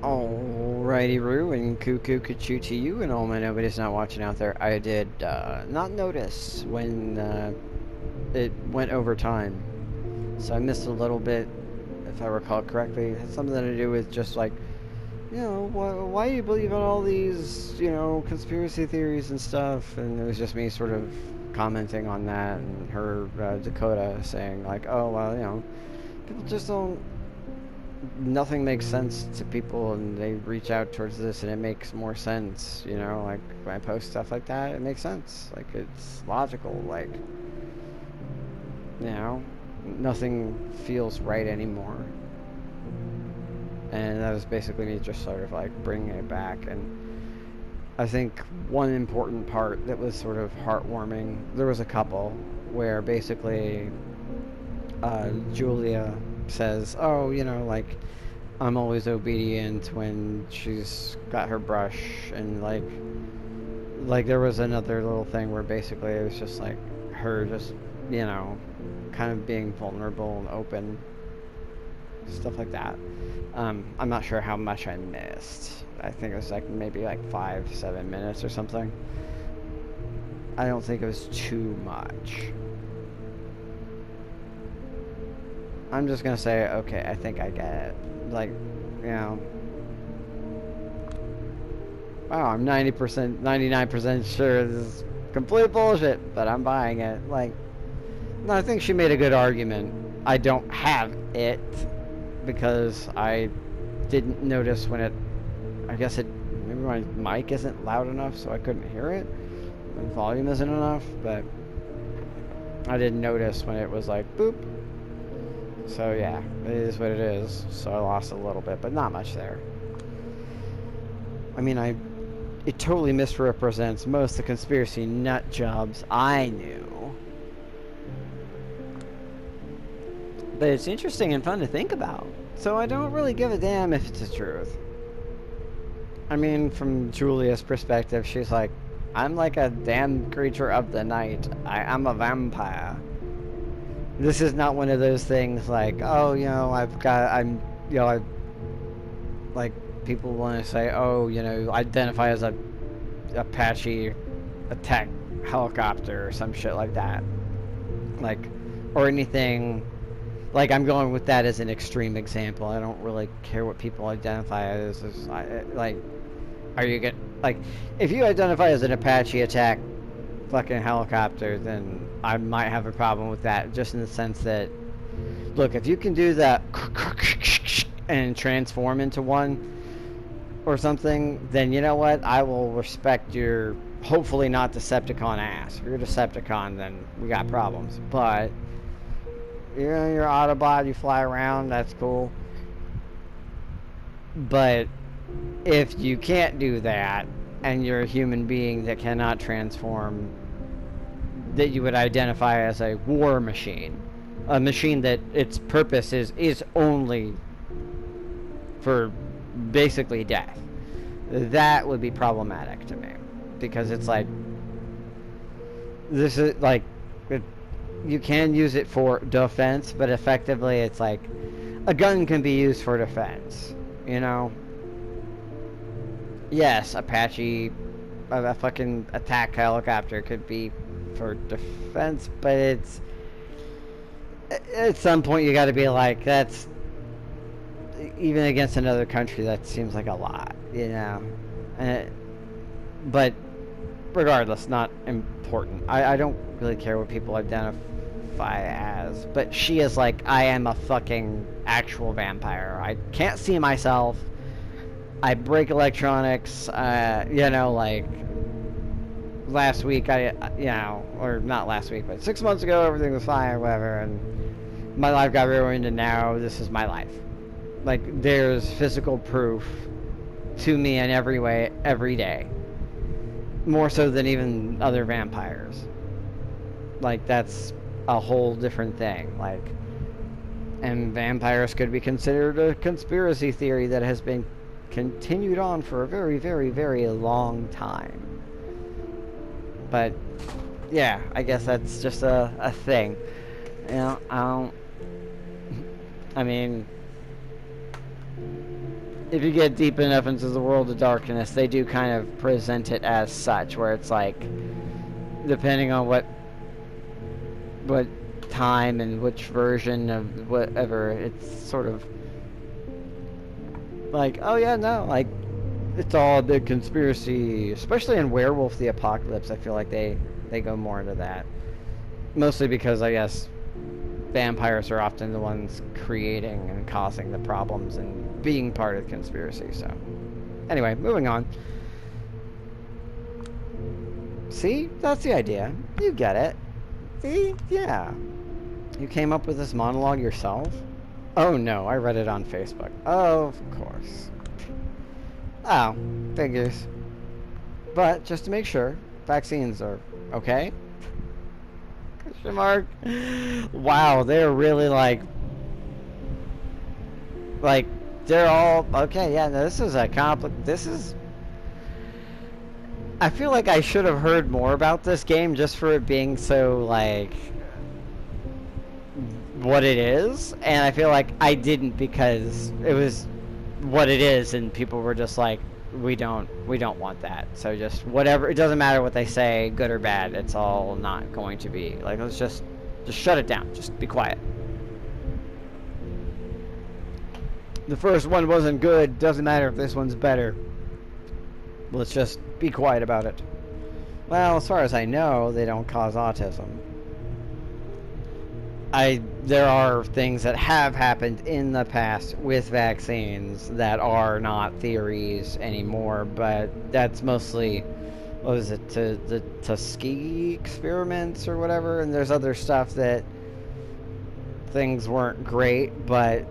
Alrighty, Roo, and cuckoo cuckoo to you, and all my nobody's not watching out there. I did not notice when it went over time, so I missed a little bit, if I recall correctly. It had something to do with just like, why do you believe in all these, conspiracy theories and stuff? And it was just me sort of commenting on that, and her Dakota saying like, oh well, people just don't nothing makes sense to people and they reach out towards this and it makes more sense, like when I post stuff like that, it makes sense, like it's logical, like, nothing feels right anymore. And that was basically me just sort of like bringing it back. And I think one important part that was sort of heartwarming, there was a couple where basically Julia says, oh, like, I'm always obedient when she's got her brush, and like there was another little thing where basically it was just like her just, kind of being vulnerable and open, stuff like that. I'm not sure how much I missed. I think it was like maybe like 5-7 minutes or something. I don't think it was too much. I'm just gonna say, okay, I think I get it. Like, wow, I'm 90%, 99% sure this is complete bullshit, but I'm buying it. Like, no, I think she made a good argument. I don't have it because I didn't notice when I guess maybe my mic isn't loud enough so I couldn't hear it. The volume isn't enough, but I didn't notice when it was like, boop. So yeah, it is what it is. So I lost a little bit, but not much there. I mean, it totally misrepresents most of the conspiracy nut jobs I knew. But it's interesting and fun to think about. So I don't really give a damn if it's the truth. I mean, from Julia's perspective, she's like, I'm like a damn creature of the night. I'm a vampire. This is not one of those things like, oh, like, people want to say, oh, identify as a Apache attack helicopter or some shit like that. Like, or anything, like, I'm going with that as an extreme example. I don't really care what people identify as like, are you get, like, if you identify as an Apache attack fucking helicopter, then I might have a problem with that, just in the sense that, look, if you can do that and transform into one or something, then you know what, I will respect your hopefully not Decepticon ass. If you're a Decepticon, then we got problems. But you're Autobot, you fly around, that's cool. But if you can't do that and you're a human being that cannot transform, that you would identify as a war machine, a machine that its purpose is only for basically death, that would be problematic to me, because it's like, this is like, you can use it for defense, but effectively it's like a gun can be used for defense, Yes, Apache, a fucking attack helicopter could be for defense, but it's, at some point you gotta be like, that's, even against another country, that seems like a lot, but regardless, not important. I don't really care what people identify as, but she is like, I am a fucking actual vampire. I can't see myself. I break electronics, like, last week, or not last week, but 6 months ago, everything was fine or whatever, and my life got ruined, and now this is my life. Like, there's physical proof to me in every way, every day. More so than even other vampires. Like, that's a whole different thing. Like, and vampires could be considered a conspiracy theory that has been continued on for a very, very, very long time. But yeah, I guess that's just a thing. I mean, if you get deep enough into the world of darkness, they do kind of present it as such, where it's like, depending on what time and which version of whatever, it's sort of like, oh yeah, no, like, it's all a big conspiracy. Especially in Werewolf the Apocalypse, I feel like they go more into that. Mostly because, I guess, vampires are often the ones creating and causing the problems and being part of the conspiracy, so. Anyway, moving on. See? That's the idea. You get it. See? Yeah. You came up with this monologue yourself? Oh no, I read it on Facebook. Of course. Oh, figures. But, just to make sure, vaccines are okay? Question mark. Wow, they're really like, they're all, okay, yeah, no, this is a this is, I feel like I should have heard more about this game just for it being so, like, what it is, and I feel like I didn't because it was what it is, and people were just like, we don't want that, so just whatever, it doesn't matter what they say, good or bad, it's all not going to be, like, let's just shut it down, just be quiet. The first one wasn't good, doesn't matter if this one's better, let's just be quiet about it. Well, as far as I know, they don't cause autism. There are things that have happened in the past with vaccines that are not theories anymore, but that's mostly, what was it, the Tuskegee experiments or whatever, and there's other stuff that things weren't great, but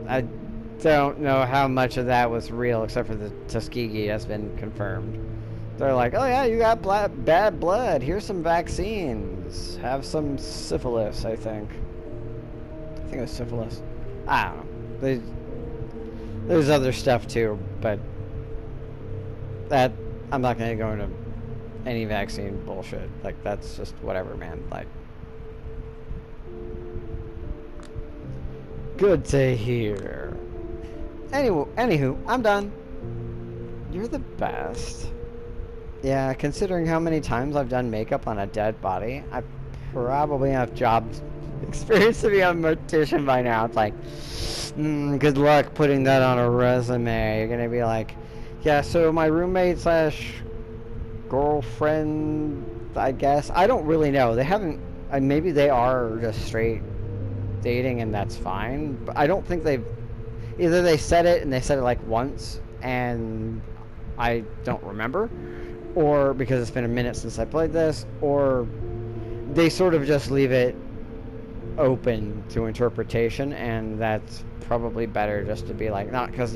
I don't know how much of that was real, except for the Tuskegee has been confirmed. They're like, oh yeah, you got bad blood, here's some vaccines, have some syphilis, I think it was syphilis. I don't know. There's other stuff too, but that, I'm not going to go into any vaccine bullshit. Like, that's just whatever, man. Like, good to hear. Anywho, I'm done. You're the best. Yeah, considering how many times I've done makeup on a dead body, I probably have job experience to be a mortician by now. It's like, good luck putting that on a resume. You're gonna be like, yeah, so my roommate slash girlfriend, I guess. I don't really know. They haven't, maybe they are just straight dating and that's fine. But I don't think they've, either they said it and they said it like once and I don't remember, or because it's been a minute since I played this, or they sort of just leave it open to interpretation, and that's probably better just to be like, not because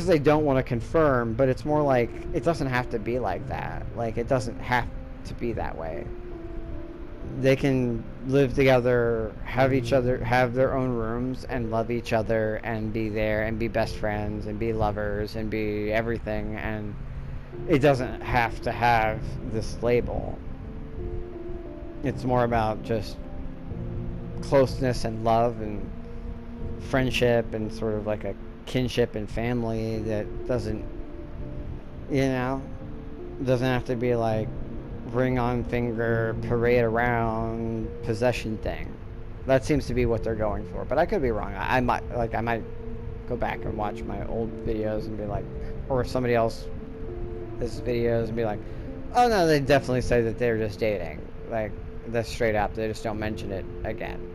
they don't want to confirm, but it's more like, it doesn't have to be like that. Like, it doesn't have to be that way. They can live together, have their own rooms, and love each other, and be there, and be best friends, and be lovers, and be everything, and it doesn't have to have this label. It's more about just closeness and love and friendship and sort of like a kinship and family that doesn't, doesn't have to be like ring on finger, parade around, possession thing. That seems to be what they're going for, but I could be wrong. I might go back and watch my old videos and be like, or somebody else this videos and be like, oh no, they definitely say that they're just dating. Like, that's straight up, they just don't mention it again.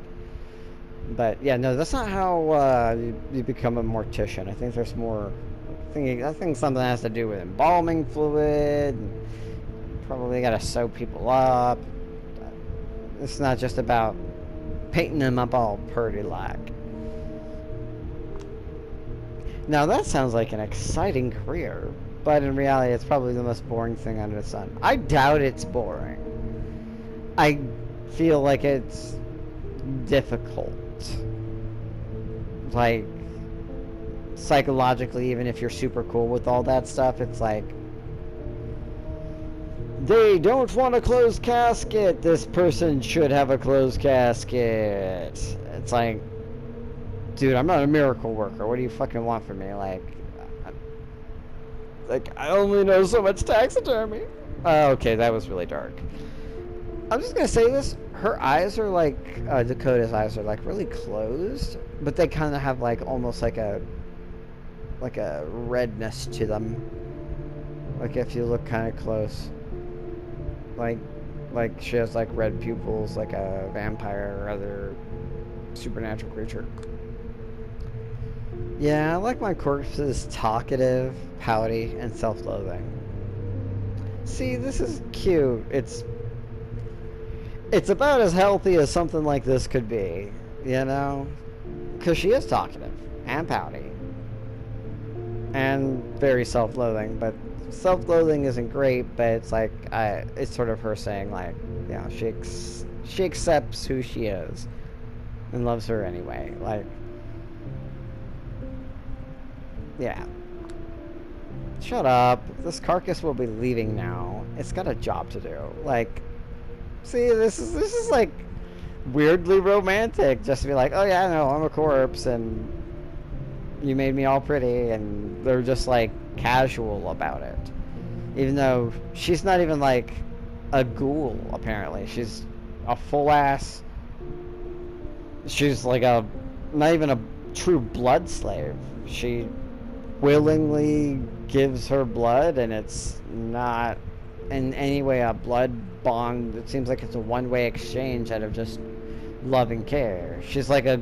But yeah, no, that's not how you become a mortician. I think there's more, I think something has to do with embalming fluid, and probably gotta sew people up. It's not just about painting them up all pretty like. Now that sounds like an exciting career, but in reality it's probably the most boring thing under the sun. I doubt it's boring. I feel like it's difficult. Like, psychologically, even if you're super cool with all that stuff, it's like, they don't want a closed casket, this person should have a closed casket. It's like, dude, I'm not a miracle worker. What do you fucking want from me? Like, I only know so much taxidermy. Okay, that was really dark. I'm just gonna say this. Her eyes are like, Dakota's eyes are like really closed, but they kind of have like almost like a redness to them. Like if you look kind of close, like she has like red pupils, like a vampire or other supernatural creature. Yeah, I like my corpses talkative, pouty, and self-loathing. See, this is cute. It's about as healthy as something like this could be, you know? Because she is talkative and pouty and very self-loathing, but self-loathing isn't great, but it's like, it's sort of her saying, like, you know, she accepts who she is and loves her anyway. Like, yeah. Shut up. This carcass will be leaving now. It's got a job to do. Like, see, this is like weirdly romantic. Just to be like, oh yeah, no, I'm a corpse, and you made me all pretty, and they're just like casual about it. Even though she's not even like a ghoul, apparently. She's a full ass. She's like not even a true blood slave. She willingly gives her blood, and it's not in any way a blood bond. It seems like it's a one-way exchange out of just love and care. She's like a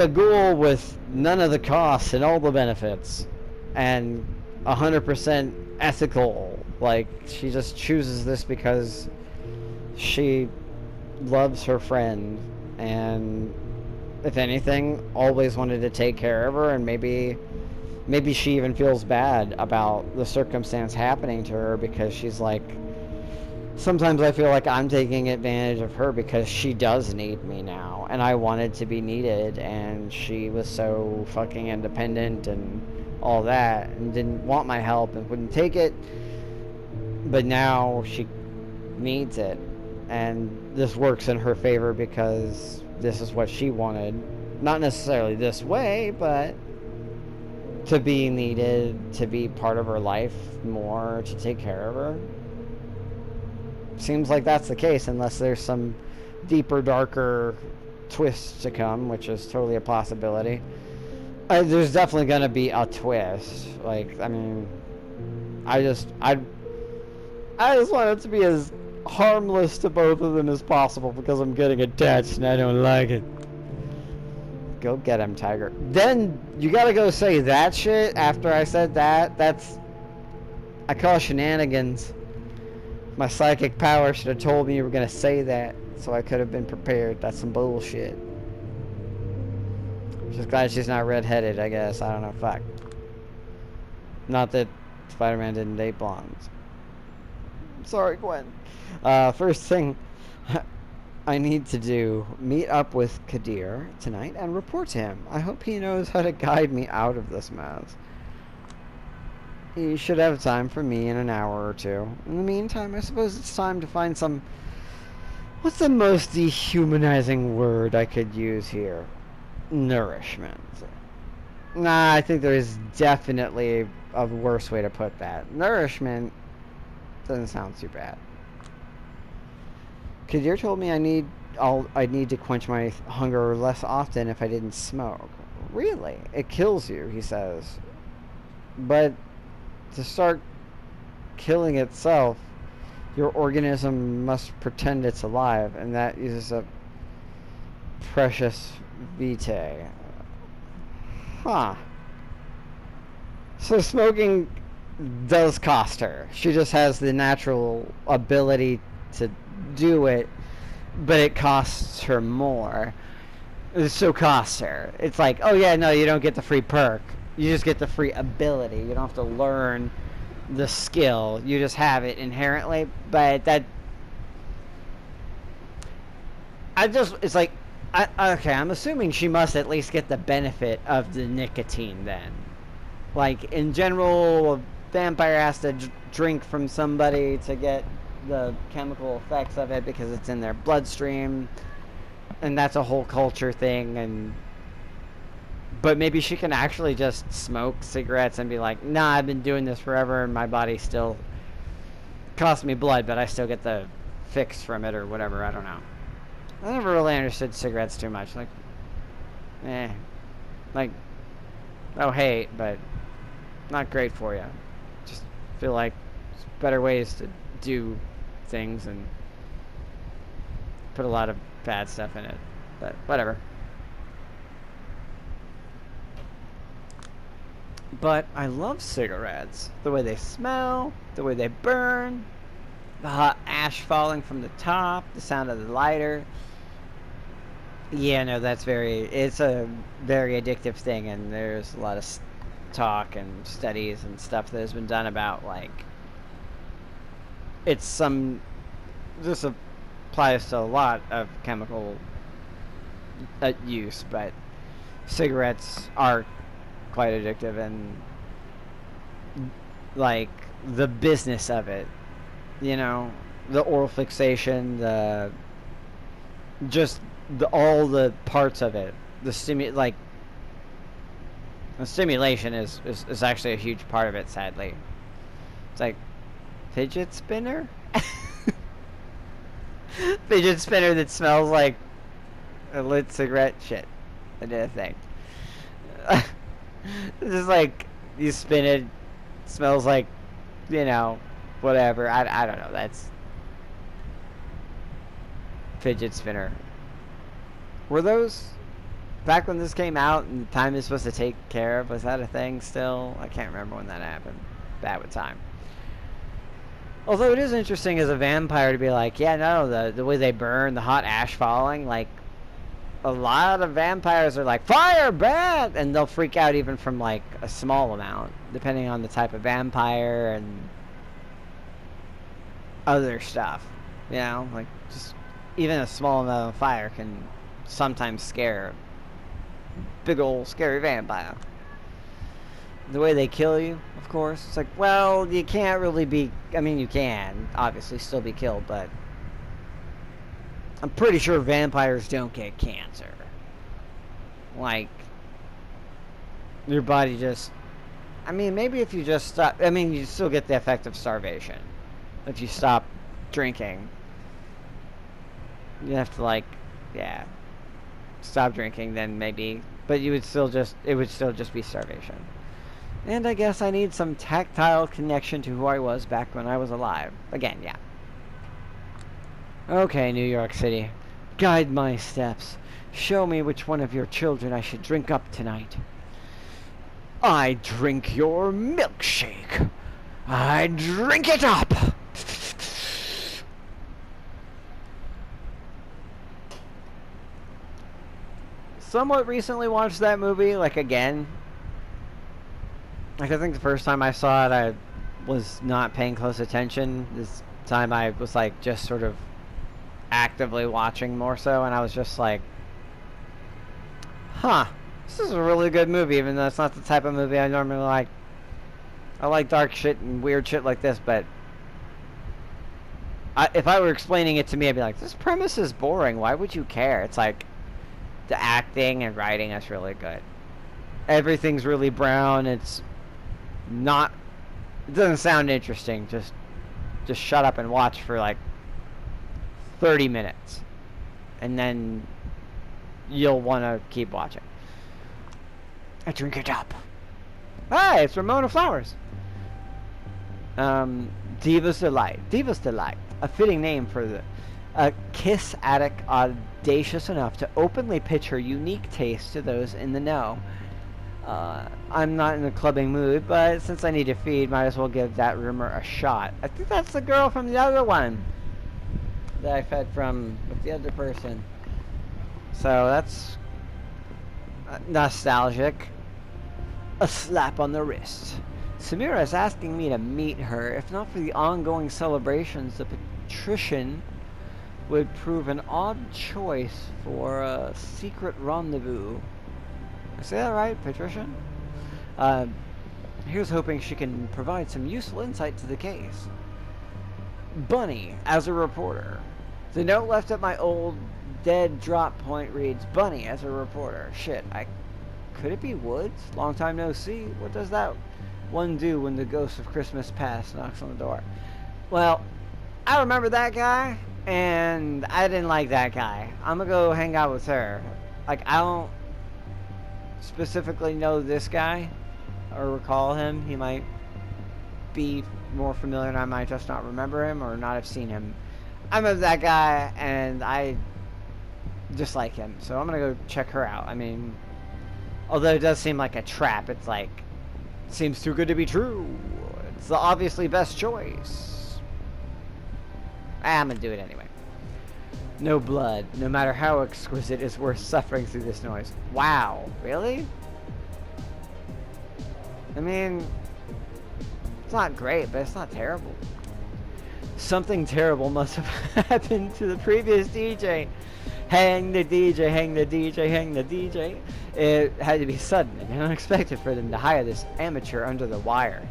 ghoul with none of the costs and all the benefits, and 100% ethical. Like, she just chooses this because she loves her friend, and if anything, always wanted to take care of her, and maybe she even feels bad about the circumstance happening to her, because she's like, sometimes I feel like I'm taking advantage of her because she does need me now, and I wanted to be needed, and she was so fucking independent and all that, and didn't want my help and wouldn't take it, but now she needs it, and this works in her favor because this is what she wanted. Not necessarily this way, but to be needed, to be part of her life more, to take care of her. Seems like that's the case, unless there's some deeper, darker twist to come, which is totally a possibility. There's definitely going to be a twist. Like, I mean, I just want it to be as harmless to both of them as possible, because I'm getting attached and I don't like it. Go get him, Tiger. Then you gotta go say that shit after I said that. I call shenanigans. My psychic power should have told me you were gonna say that, so I could have been prepared. That's some bullshit. Just glad she's not redheaded, I guess. I don't know, fuck. Not that Spider-Man didn't date blondes. Sorry, Gwen. First thing I need to do, meet up with Kadir tonight and report to him. I hope he knows how to guide me out of this mess. He should have time for me in an hour or two. In the meantime, I suppose it's time to find some... What's the most dehumanizing word I could use here? Nourishment. Nah, I think there is definitely a worse way to put that. Nourishment doesn't sound too bad. Kadir told me I'd need to quench my hunger less often if I didn't smoke. Really? It kills you, he says. But to start killing itself, your organism must pretend it's alive, and that uses a precious vitae. Huh. So smoking does cost her. She just has the natural ability to do it, but it costs her more. So costs her. It's like, oh yeah, no, you don't get the free perk. You just get the free ability. You don't have to learn the skill. You just have it inherently. But that... it's like... okay, I'm assuming she must at least get the benefit of the nicotine then. Like, in general, a vampire has to drink from somebody to get the chemical effects of it because it's in their bloodstream. And that's a whole culture thing, and But maybe she can actually just smoke cigarettes and be like, nah, I've been doing this forever and my body still costs me blood, but I still get the fix from it or whatever. I don't know. I never really understood cigarettes too much. Like, like, oh, hey, but not great for you. Just feel like there's better ways to do things and put a lot of bad stuff in it. But whatever. But I love cigarettes. The way they smell, the way they burn, the hot ash falling from the top, the sound of the lighter. Yeah, no, it's a very addictive thing, and there's a lot of talk and studies and stuff that has been done about, like, this applies to a lot of chemical use, but cigarettes are quite addictive, and, like, the business of it, you know, the oral fixation, all the parts of it, the stimulation is actually a huge part of it, sadly. It's like, fidget spinner? Fidget spinner that smells like a lit cigarette? Shit. I did a thing. It's just like, you spin it, smells like, you know, whatever. I don't know. That's fidget spinner. Were those, back when this came out and time is supposed to take care of, was that a thing still? I can't remember when that happened. Bad with time. Although it is interesting as a vampire to be like, yeah, no, the way they burn, the hot ash falling, like, a lot of vampires are like, fire, bad! And they'll freak out even from, like, a small amount, depending on the type of vampire and other stuff. You know, like, just even a small amount of fire can sometimes scare a big old scary vampire. The way they kill you, of course, it's like, well, you can't really be, I mean, you can obviously still be killed, but I'm pretty sure vampires don't get cancer. Like, your body just, I mean, maybe if you just stop, I mean, you still get the effect of starvation if you stop drinking. You have to, like, yeah, stop drinking, then maybe, but it would still just be starvation. And I guess I need some tactile connection to who I was back when I was alive. Again, yeah. Okay, New York City. Guide my steps. Show me which one of your children I should drink up tonight. I drink your milkshake. I drink it up. Somewhat recently watched that movie, like, again. Like, I think the first time I saw it, I was not paying close attention. This time I was, like, just sort of actively watching more so, and I was just like, huh, this is a really good movie, even though it's not the type of movie I normally like. I like dark shit and weird shit like this, but if I were explaining it to me, I'd be like, this premise is boring. Why would you care? It's like, the acting and writing is really good. Everything's really brown. It's not, it doesn't sound interesting. Just shut up and watch for like 30 minutes. And then you'll want to keep watching. I drink it up. Hi, it's Ramona Flowers. Diva's Delight. Diva's Delight. A fitting name for a kiss addict audacious enough to openly pitch her unique taste to those in the know. I'm not in a clubbing mood, but since I need to feed, might as well give that rumor a shot. I think that's the girl from the other one that I fed from with the other person. So that's nostalgic. A slap on the wrist. Samira is asking me to meet her. If not for the ongoing celebrations, the patrician would prove an odd choice for a secret rendezvous. I say that right, patrician? Here's hoping she can provide some useful insight to the case. Bunny, as a reporter. The note left at my old dead drop point reads, Bunny, as a reporter. Shit, I Could it be Woods? Long time no see. What does that one do when the ghost of Christmas past knocks on the door? Well, I remember that guy, and I didn't like that guy. I'm gonna go hang out with her. Like, I don't specifically know this guy or recall him. He might be more familiar, and I might just not remember him or not have seen him. I remember that guy, and I dislike him, so I'm gonna go check her out. I mean, although it does seem like a trap, it's like, seems too good to be true. It's the obviously best choice. I'm gonna do it anyway. No blood, no matter how exquisite, is worth suffering through this noise. Wow, really? I mean, it's not great, but it's not terrible. Something terrible must have happened to the previous DJ. Hang the DJ, hang the DJ, hang the DJ. It had to be sudden and unexpected for them to hire this amateur under the wire.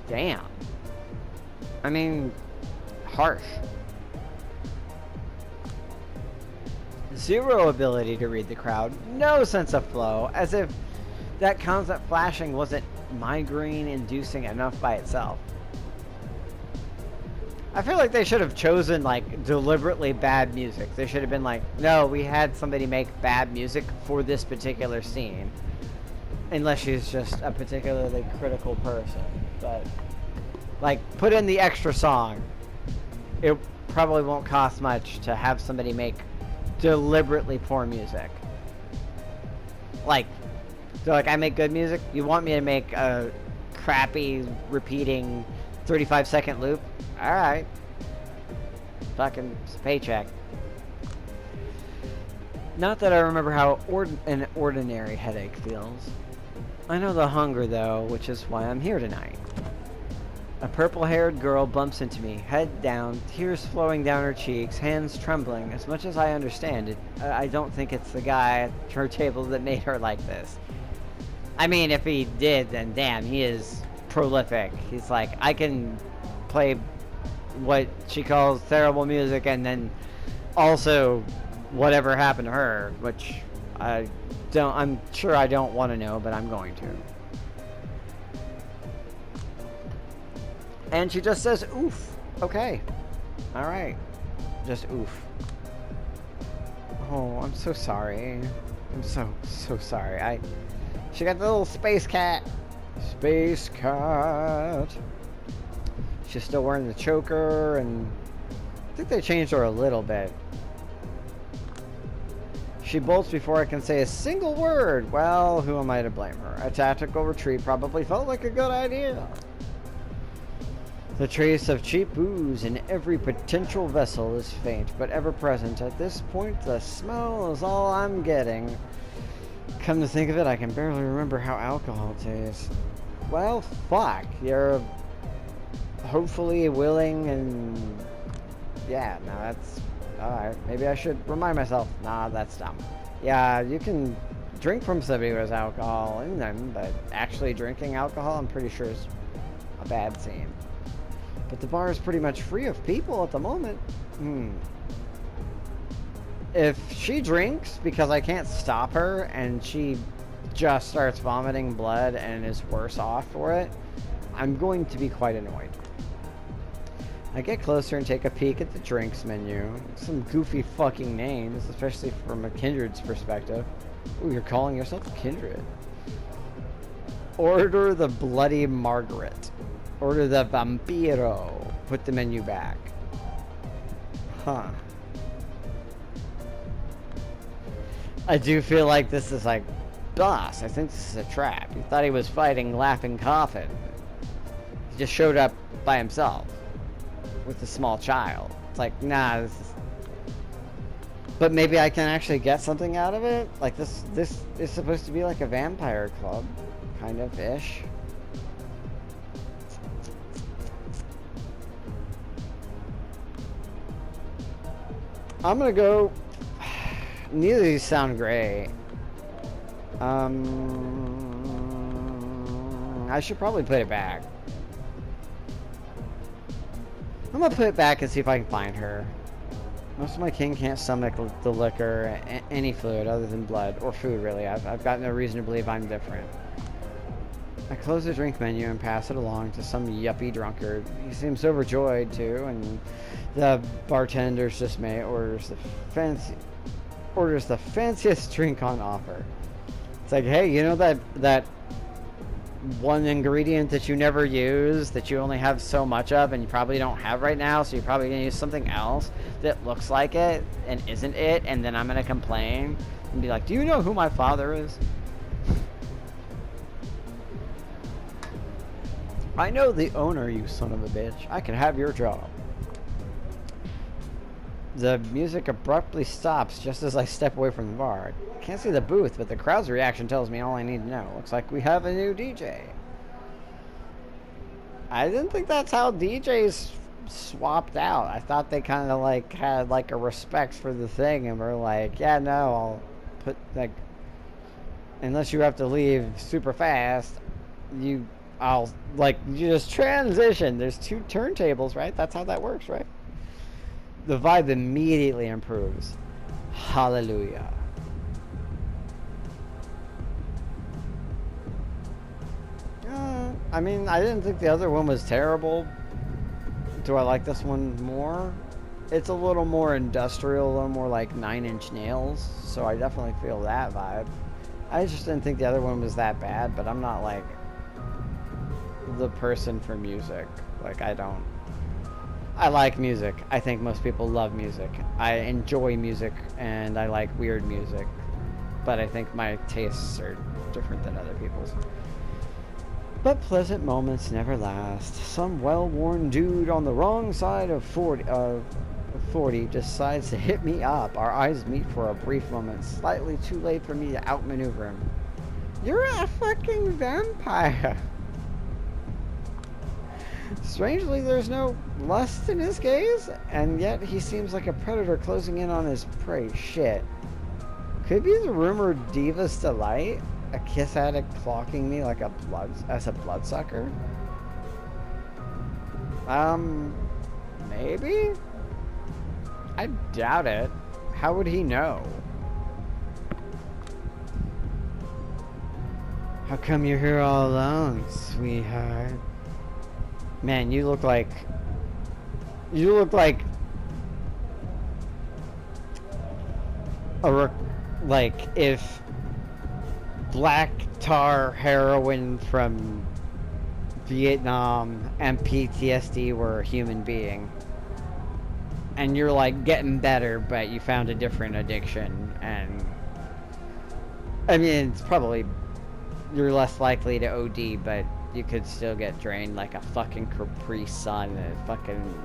Damn. I mean, harsh. Zero ability to read the crowd, no sense of flow, as if that constant flashing wasn't migraine-inducing enough by itself. I feel like they should have chosen, like, deliberately bad music. They should have been like, no, we had somebody make bad music for this particular scene. Unless she's just a particularly critical person. But, like, put in the extra song. It probably won't cost much to have somebody make deliberately poor music. Like, so like, I make good music? You want me to make a crappy, repeating 35-second loop? Alright. Fucking paycheck. Not that I remember how an ordinary headache feels. I know the hunger, though, which is why I'm here tonight. A purple-haired girl bumps into me, head down, tears flowing down her cheeks, hands trembling. As much as I understand it, I don't think it's the guy at her table that made her like this. I mean, if he did, then damn, he is prolific. He's like, I can play what she calls terrible music and then also whatever happened to her, which I'm sure I don't want to know, but I'm going to. And she just says, oof. Okay. Alright. Just oof. Oh, I'm so sorry. I'm so sorry. She got the little space cat. Space cat. She's still wearing the choker, and I think they changed her a little bit. She bolts before I can say a single word. Well, who am I to blame her? A tactical retreat probably felt like a good idea. The trace of cheap booze in every potential vessel is faint, but ever present. At this point, the smell is all I'm getting. Come to think of it, I can barely remember how alcohol tastes. Well, fuck. You're hopefully willing and... yeah, no, that's... alright. Maybe I should remind myself. Nah, that's dumb. Yeah, you can drink from somebody who has alcohol in them, but actually drinking alcohol, I'm pretty sure, is a bad scene. But the bar is pretty much free of people at the moment. If she drinks because I can't stop her and she just starts vomiting blood and is worse off for it, I'm going to be quite annoyed. I get closer and take a peek at the drinks menu. Some goofy fucking names, especially from a Kindred's perspective. Ooh, you're calling yourself a Kindred. Order the Bloody Margaret. Order the Vampiro. Put the menu back. Huh. I do feel like this is like, boss, I think this is a trap. He thought he was fighting Laughing Coffin. He just showed up by himself. With a small child. It's like, nah, this is... But maybe I can actually get something out of it? Like, this is supposed to be like a vampire club. Kind of-ish. I'm gonna go... Neither of these sound great. I should probably put it back. I'm gonna put it back and see if I can find her. Most of my kin can't stomach the liquor, any fluid other than blood, or food really. I've got no reason to believe I'm different. I close the drink menu and pass it along to some yuppie drunkard. He seems overjoyed too, and the bartender's dismay orders the fanciest drink on offer. It's like, hey, you know that one ingredient that you never use, that you only have so much of and you probably don't have right now, so you're probably going to use something else that looks like it and isn't it, and then I'm going to complain and be like, do you know who my father is? I know the owner, you son of a bitch. I can have your job. The music abruptly stops just as I step away from the bar. I can't see the booth, but the crowd's reaction tells me all I need to know. Looks like we have a new DJ. I didn't think that's how DJs swapped out. I thought they kind of like had like a respect for the thing and were like, yeah, no, I'll put like, unless you have to leave super fast, I'll like, you just transition. There's two turntables, right? That's how that works, right? The vibe immediately improves. Hallelujah. I mean, I didn't think the other one was terrible. Do I like this one more? It's a little more industrial, a little more like 9 Inch Nails, so I definitely feel that vibe. I just didn't think the other one was that bad, but I'm not like the person for music. Like, I like music. I think most people love music. I enjoy music, and I like weird music. But I think my tastes are different than other people's. But pleasant moments never last. Some well-worn dude on the wrong side of 40 decides to hit me up. Our eyes meet for a brief moment, slightly too late for me to outmaneuver him. You're a fucking vampire. Strangely, there's no lust in his gaze, and yet he seems like a predator closing in on his prey. Shit. Could be the rumored diva's delight? A kiss addict clocking me like as a bloodsucker? Maybe? I doubt it. How would he know? How come you're here all alone, sweetheart? Man, you look like like if black tar heroin from Vietnam and PTSD were a human being. And you're like getting better, but you found a different addiction, and I mean, it's probably you're less likely to OD, but you could still get drained like a fucking Capri Sun at a fucking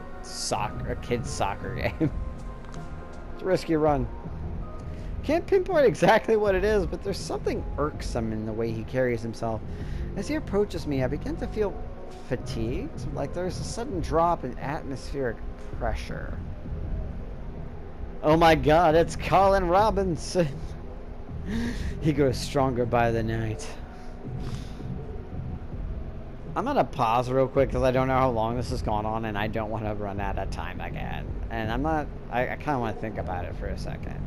kid's soccer game. It's a risky run. Can't pinpoint exactly what it is, but there's something irksome in the way he carries himself. As he approaches me, I begin to feel fatigued, like there's a sudden drop in atmospheric pressure. Oh my god, it's Colin Robinson! He grows stronger by the night. I'm gonna pause real quick because I don't know how long this has gone on and I don't want to run out of time again. And I kind of want to think about it for a second.